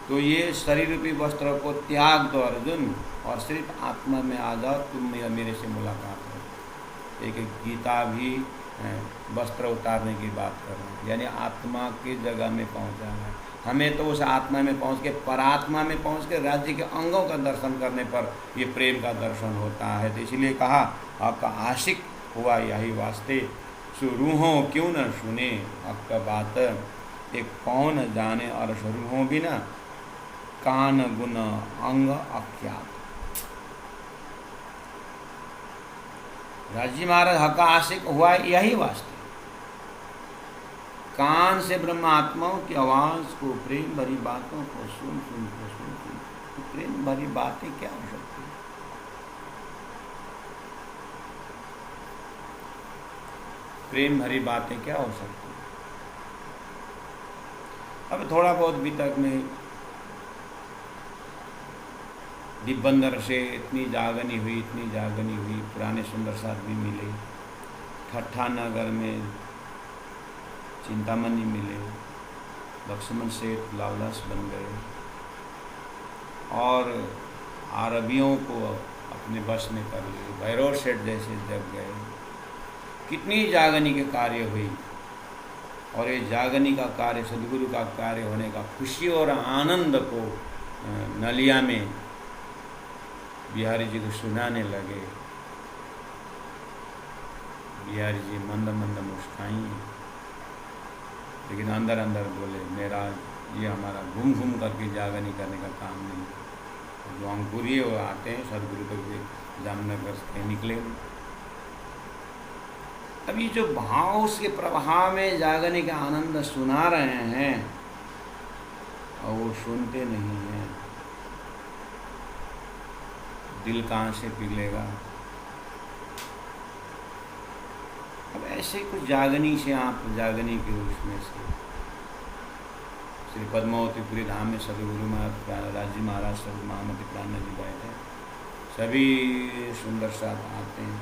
तो ये शरीर रूपी वस्त्र को त्याग दो अर्जुन, और सिर्फ आत्मा में आ जाओ, तुम मेरे से मुलाकात हो। एक गीता भी वस्त्र उतारने की बात कर रहे हैं, यानी आत्मा की जगह में पहुंचाना है। हमें तो उस आत्मा में पहुंच के, परात्मा में पहुंच के राज्य के अंगों का दर्शन करने पर ये प्रेम का दर्शन होता है। तो इसलिए कहा, आपका आशिक हुआ यही वास्ते, रूहों क्यों न सुने आपका बात, एक कौन जाने और रूहों बिना, कान गुण अंग अख्यात। राजी महाराज हक का आशिक हुआ, यही वास्तव। कान से ब्रह्मात्माओं की आवाज़ को, प्रेम भरी बातों को सुन सुन के तो प्रेम भरी बातें क्या हो सकती है? प्रेम भरी बातें क्या हो सकती है? अब थोड़ा बहुत वितर्क में दिब्बंदर से इतनी जागनी हुई, पुराने सुंदर साथ भी मिले, ठट्ठा नगर में चिंतामणि मिले, लक्ष्मण सेठ लावलास बन गए और अरबियों को अपने बस में कर लिए, भैरव सेठ जैसे जग गए। कितनी जागनी के कार्य हुई, और ये जागनी का कार्य, सदगुरु का कार्य होने का खुशी और आनंद को नलिया में बिहारी जी को सुनाने लगे। बिहारी जी मंद मंद मुस्काई, लेकिन अंदर अंदर बोले, मेरा ये हमारा घूम घूम करके जागनी करने का काम नहीं। जो अंकुरिये वो आते हैं सदगुरु के जामनगर से निकले। अब ये जो भाव उसके प्रभाव में जागने का आनंद सुना रहे हैं और वो सुनते नहीं हैं, दिल कहाँ से पिघलेगा? अब ऐसे कुछ जागनी से, आप जागनी के उसमें से श्री पद्मावतीपुरी धाम में सदगुरु राजी महाराज सदगुरु महामती प्राण जी बैठे, सभी सुंदर साथ आते हैं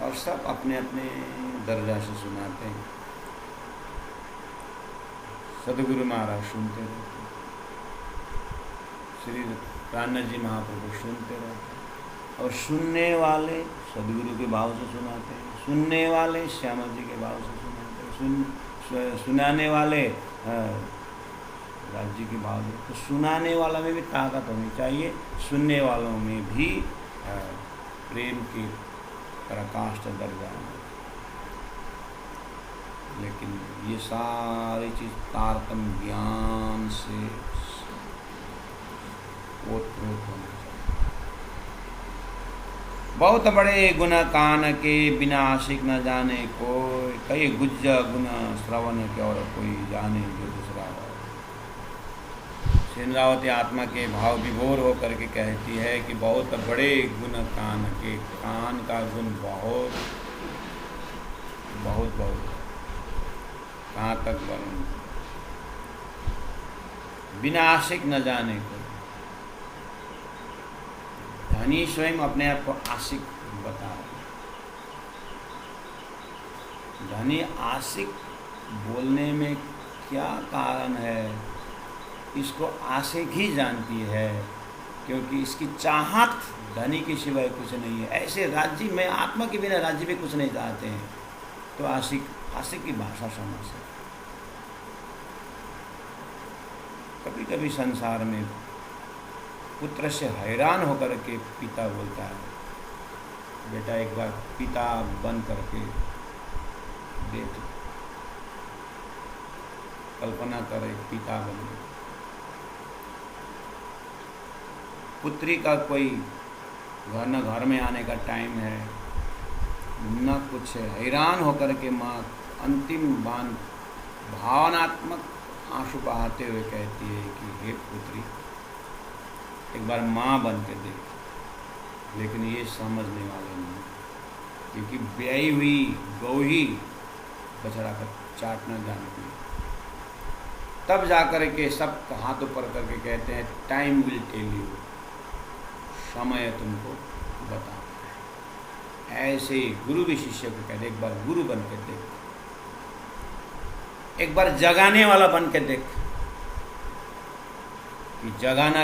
और सब अपने अपने दर्जा से सुनाते हैं। सदगुरु महाराज सुनते रहते, श्री प्राण जी महाप्रभु सुनते रहते, और सुनने वाले सदगुरु के भाव से सुनाते हैं, सुनने वाले श्यामा जी के भाव से सुनाते हैं, सुनाने वाले राज जी के भाव से। तो सुनाने वाला में भी ताकत होनी चाहिए, सुनने वालों में भी प्रेम की प्रकाष्ठ दर्जा। लेकिन ये सारी चीज़ तारतम्य ज्ञान से ओतप्रोत होना चाहिए। बहुत बड़े गुण कान के बिना आशिक न जाने कोई, कई गुज्ज गुण श्रवण के और कोई जाने जो दूसरा हो। इंद्रावती आत्मा के भाव विभोर होकर के कहती है कि बहुत बड़े गुण कान के, कान का गुण बहुत बहुत बहुत कहाँ तक वर्णन, बिना आशिक न जाने को। धनी स्वयं अपने आप को आशिक बता रहे। धनी आशिक बोलने में क्या कारण है, इसको आशिक ही जानती है, क्योंकि इसकी चाहत धनी के सिवाय कुछ नहीं है। ऐसे राज्य में आत्मा के बिना राज्य में कुछ नहीं चाहते हैं, तो आशिक आशिक की भाषा समझ सकते। कभी कभी संसार में पुत्र से हैरान होकर के पिता बोलता है, बेटा एक बार पिता बन करके देख, कल्पना कर एक पिता बन गए। पुत्री का कोई घर न घर में आने का टाइम है न कुछ है, हैरान होकर के माँ अंतिम बान भावनात्मक आंसू बहाते हुए कहती है कि हे पुत्री एक बार माँ बन के देख। लेकिन ये समझने वाले नहीं, क्योंकि ब्याई हुई गौ ही बछड़ा का चाटना जानती है। तब जाकर के सब हाथों पर करके कहते हैं टाइम विल टेल यू, समय तुमको बताता है। ऐसे ही गुरु भी शिष्य को कहते एक बार गुरु बन के देख, एक बार जगाने वाला बन के देख कि जगाना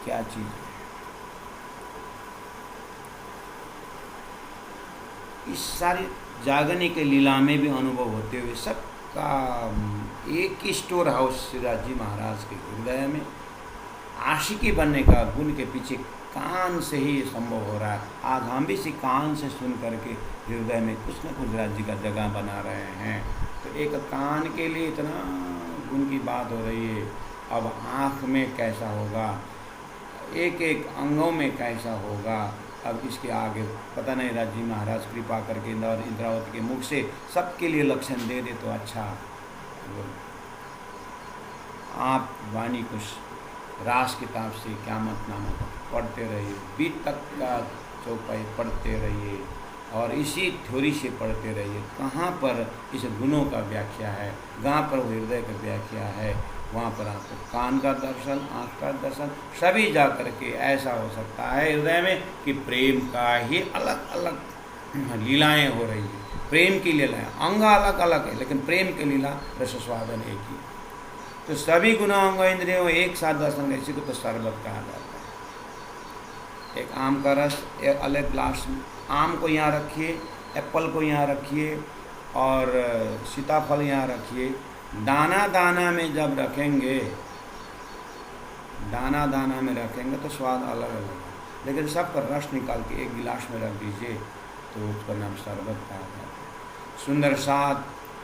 क्या चीज है। इस सारी जागने के लीला में भी अनुभव होते हुए सबका एक ही स्टोर हाउस शिवराज जी महाराज के हृदय में आशिकी बनने का गुण के पीछे कान से ही संभव हो रहा है। आज हम भी इसी कान से सुन करके हृदय में कुछ न कुछ राज्य का जगह बना रहे हैं। तो एक कान के लिए इतना गुण की बात हो रही है, अब आँख में कैसा होगा, एक एक अंगों में कैसा होगा, अब इसके आगे पता नहीं राज जी महाराज कृपा करके इंद्रावती के मुख से सबके लिए लक्षण दे दे तो अच्छा। आप वाणी को रास किताब से क़यामत नामा तक पढ़ते रहिए, बीत तक का चौपाई पढ़ते रहिए और इसी थ्योरी से पढ़ते रहिए। कहाँ पर इस गुणों का व्याख्या है, कहाँ पर हृदय का व्याख्या है, वहाँ पर आपको कान का दर्शन, आँख का दर्शन सभी जा कर के ऐसा हो सकता है हृदय में कि प्रेम का ही अलग अलग लीलाएँ हो रही है। प्रेम की लीलाएँ अंग अलग अलग है, लेकिन प्रेम की लीला रसस्वादन एक ही। तो सभी गुना अंग इंद्रियों एक साथ दर्शन, इसी को तो शरबत कहा जाता है। एक आम का रस एक अलग ग्लास में, आम को यहाँ रखिए, एप्पल को यहाँ रखिए और सीताफल यहाँ रखिए। दाना दाना में जब रखेंगे, दाना दाना में रखेंगे तो स्वाद अलग अलग है, लेकिन सबका रस निकाल के एक गिलास में रख दीजिए तो उसका नाम शरबत कहा जाता है। सुंदर साथ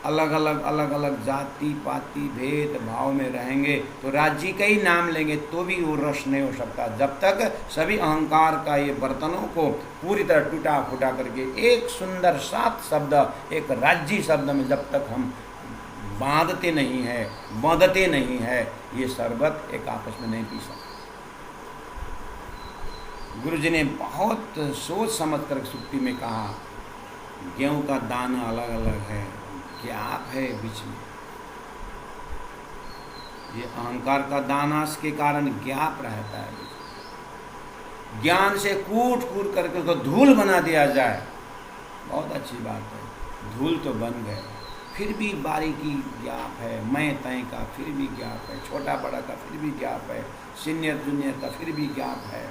अलग अलग जाति पाति भेद भाव में रहेंगे तो राज्य का ही नाम लेंगे तो भी वो रस नहीं हो सकता, जब तक सभी अहंकार का ये बर्तनों को पूरी तरह टूटा फूटा करके एक सुंदर सात शब्द, एक राज्य शब्द में जब तक हम बांधते नहीं है, बांधते नहीं है, ये शरबत एक आपस में नहीं पी सकते। गुरु जी ने बहुत सोच समझ कर सुक्ति में कहा, गेहूं का दाना अलग अलग है, गैप है बीच में। ये अहंकार का दाना के कारण गैप रहता है। ज्ञान से कूट कूट करके उसको धूल बना दिया जाए, बहुत अच्छी बात है। धूल तो बन गए, फिर भी बारीकी गैप है, मैं तय का फिर भी गैप है, छोटा बड़ा का फिर भी गैप है, सीनियर जूनियर का फिर भी गैप है।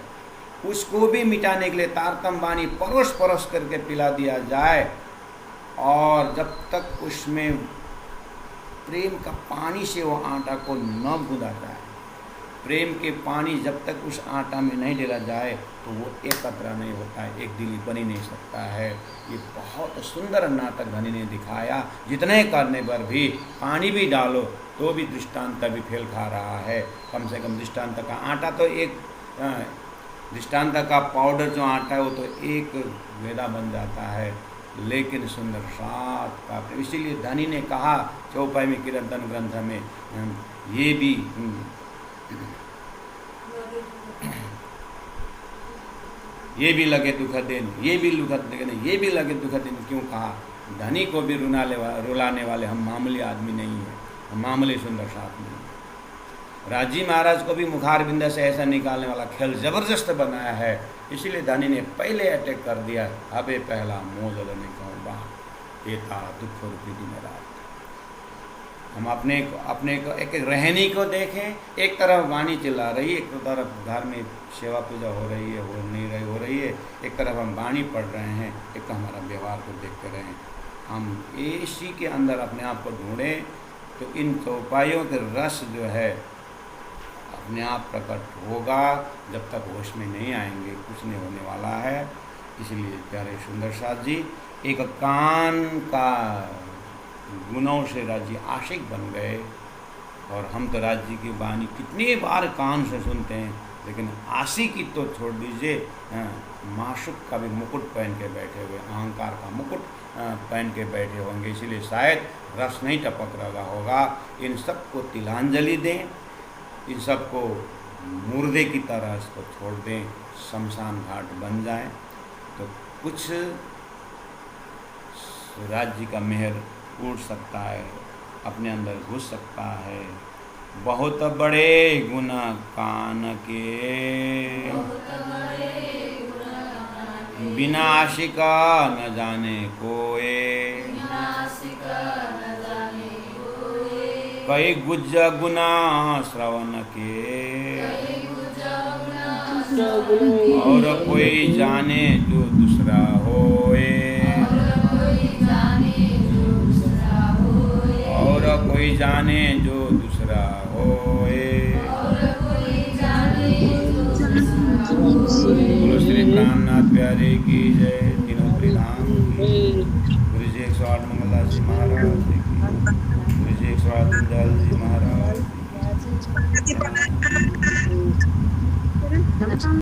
उसको भी मिटाने के लिए तारतम बानी परोस परोस करके पिला दिया जाए, और जब तक उसमें प्रेम का पानी से वो आटा को न गूंदा जाए, प्रेम के पानी जब तक उस आटा में नहीं डाला जाए तो वो एक कतरा नहीं होता है, एक दिली बनी नहीं सकता है। ये बहुत सुंदर नाटक धनी ने दिखाया। जितने करने पर भी पानी भी डालो तो भी दृष्टांत भी फेल खा रहा है। कम से कम दृष्टांत का आटा तो एक, दृष्टांत का पाउडर जो आटा है वो तो एक वेदा बन जाता है, लेकिन सुंदर सात का। इसीलिए धनी ने कहा चौपाई में कीर्तन ग्रंथ में, ये भी लगे दुख दिन, ये भी लगे दुख दिन। क्यों कहा? धनी को भी रुलाने वाले हम मामूली आदमी नहीं है, हम मामूली सुंदर साथ नहीं। राजी महाराज को भी मुखार बिंदा से ऐसा निकालने वाला खेल जबरदस्त बनाया है। इसीलिए धनी ने पहले अटैक कर दिया, अबे पहला मोज लेने का बात ये था दुख रूपी दिन रात। हम अपने को एक रहनी को देखें, एक तरफ वाणी चिल्ला रही है, एक तरफ घर में सेवा पूजा हो रही है, हो रही है, एक तरफ हम वाणी पढ़ रहे हैं, एक हमारा व्यवहार को देखते रहें। हम इसी के अंदर अपने आप को ढूंढें तो इन चौपाइयों के रस जो है अपने आप प्रकट होगा। जब तक होश में नहीं आएंगे कुछ नहीं होने वाला है। इसलिए प्यारे सुंदर साथ जी एक कान का गुणों से राज्य आशिक बन गए, और हम तो राज्य की वाणी कितनी बार कान से सुनते हैं, लेकिन आशिकी तो छोड़ दीजिए, माशुक का भी मुकुट पहन के बैठे हुए, अहंकार का मुकुट पहन के बैठे होंगे। इसीलिए शायद रस नहीं टपक रहा होगा। इन सबको तिलांजलि दें, इन सबको मुर्दे की तरह इसको छोड़ दें, शमशान घाट बन जाए तो कुछ राज्य का मेहर उड़ सकता है, अपने अंदर घुस सकता है। बहुत बड़े गुना कान के, बिना आशिका न जाने कोए, कई गुज गुना श्रवण के, और कोई जाने जो दूसरा होए, और कोई जाने जो दूसरा होए। बोलो श्री प्राणनाथ प्यारे की जय। तीनों प्रधान गुरु जी 108 मंगलदास जी महाराज की, गुरु जी 108 दीनदयाल जी महाराज।